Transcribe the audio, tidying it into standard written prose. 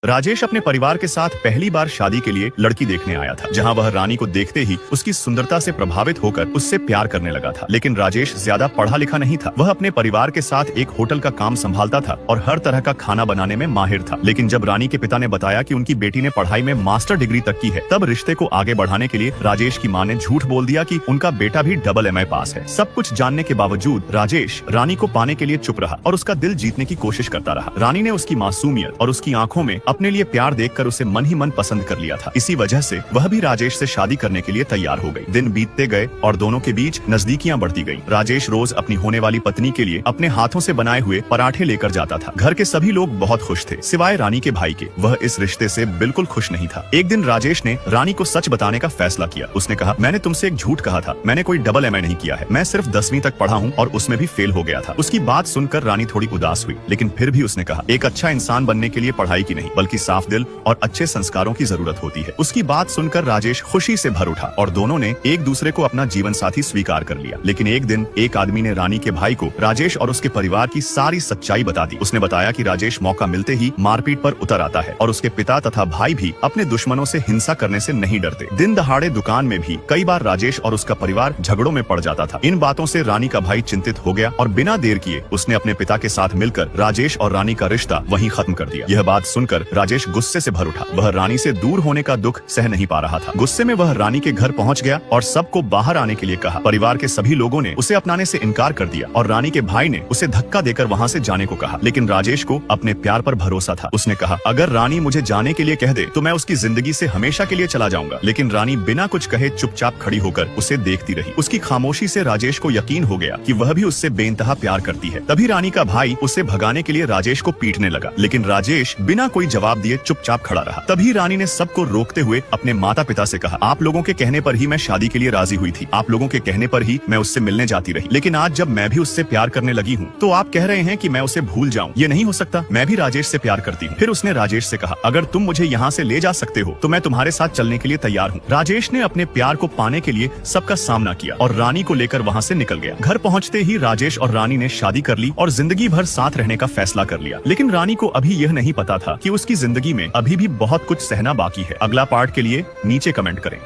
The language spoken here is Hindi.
राजेश अपने परिवार के साथ पहली बार शादी के लिए लड़की देखने आया था, जहां वह रानी को देखते ही उसकी सुंदरता से प्रभावित होकर उससे प्यार करने लगा था। लेकिन राजेश ज्यादा पढ़ा लिखा नहीं था। वह अपने परिवार के साथ एक होटल का काम संभालता था और हर तरह का खाना बनाने में माहिर था। लेकिन जब रानी के पिता ने बताया कि उनकी बेटी ने पढ़ाई में मास्टर डिग्री तक की है, तब रिश्ते को आगे बढ़ाने के लिए राजेश की माँ ने झूठ बोल दिया कि उनका बेटा भी डबल MA पास है। सब कुछ जानने के बावजूद राजेश रानी को पाने के लिए चुप रहा और उसका दिल जीतने की कोशिश करता रहा। रानी ने उसकी मासूमियत और उसकी आंखों में अपने लिए प्यार देखकर उसे मन ही मन पसंद कर लिया था। इसी वजह से वह भी राजेश से शादी करने के लिए तैयार हो गई। दिन बीतते गए और दोनों के बीच नजदीकियां बढ़ती गईं। राजेश रोज अपनी होने वाली पत्नी के लिए अपने हाथों से बनाए हुए पराठे लेकर जाता था। घर के सभी लोग बहुत खुश थे, सिवाय रानी के भाई के। वह इस रिश्ते से बिल्कुल खुश नहीं था। एक दिन राजेश ने रानी को सच बताने का फैसला किया। उसने कहा, मैंने तुमसे एक झूठ कहा था। मैंने कोई डबल MA नहीं किया है। मैं सिर्फ 10वीं तक पढ़ा हूँ और उसमें भी फेल हो गया था। उसकी बात सुनकर रानी थोड़ी उदास हुई, लेकिन फिर भी उसने कहा, एक अच्छा इंसान बनने के लिए पढ़ाई की नहीं बल्कि साफ दिल और अच्छे संस्कारों की जरूरत होती है। उसकी बात सुनकर राजेश खुशी से भर उठा और दोनों ने एक दूसरे को अपना जीवन साथी स्वीकार कर लिया। लेकिन एक दिन एक आदमी ने रानी के भाई को राजेश और उसके परिवार की सारी सच्चाई बता दी। उसने बताया कि राजेश मौका मिलते ही मारपीट पर उतर आता है और उसके पिता तथा भाई भी अपने दुश्मनों से हिंसा करने से नहीं डरते। दिन दहाड़े दुकान में भी कई बार राजेश और उसका परिवार झगड़ों में पड़ जाता था। इन बातों से रानी का भाई चिंतित हो गया और बिना देर किए उसने अपने पिता के साथ मिलकर राजेश और रानी का रिश्ता वहीं खत्म कर दिया। यह बात सुनकर राजेश गुस्से से भर उठा। वह रानी से दूर होने का दुख सह नहीं पा रहा था। गुस्से में वह रानी के घर पहुंच गया और सबको बाहर आने के लिए कहा। परिवार के सभी लोगों ने उसे अपनाने से इनकार कर दिया और रानी के भाई ने उसे धक्का देकर वहां से जाने को कहा। लेकिन राजेश को अपने प्यार पर भरोसा था। उसने कहा, अगर रानी मुझे जाने के लिए कह दे तो मैं उसकी जिंदगी से हमेशा के लिए चला जाऊंगा। लेकिन रानी बिना कुछ कहे चुपचाप खड़ी होकर उसे देखती रही। उसकी खामोशी से राजेश को यकीन हो गया कि वह भी उससे बेइंतहा प्यार करती है। तभी रानी का भाई उसे भगाने के लिए राजेश को पीटने लगा, लेकिन राजेश बिना कोई जवाब दिए चुपचाप खड़ा रहा। तभी रानी ने सबको रोकते हुए अपने माता पिता से कहा, आप लोगों के कहने पर ही मैं शादी के लिए राजी हुई थी। आप लोगों के कहने पर ही मैं उससे मिलने जाती रही। लेकिन आज जब मैं भी उससे प्यार करने लगी हूँ तो आप कह रहे हैं कि मैं उसे भूल जाऊँ। ये नहीं हो सकता। मैं भी राजेश से प्यार करती हूँ। फिर उसने राजेश से कहा, अगर तुम मुझे यहाँ से ले जा सकते हो तो मैं तुम्हारे साथ चलने के लिए तैयार हूँ। राजेश ने अपने प्यार को पाने के लिए सबका सामना किया और रानी को लेकर वहाँ से निकल गया। घर पहुँचते ही राजेश और रानी ने शादी कर ली और जिंदगी भर साथ रहने का फैसला कर लिया। लेकिन रानी को अभी यह नहीं पता था कि उसकी जिंदगी में अभी भी बहुत कुछ सहना बाकी है। अगला पार्ट के लिए नीचे कमेंट करें।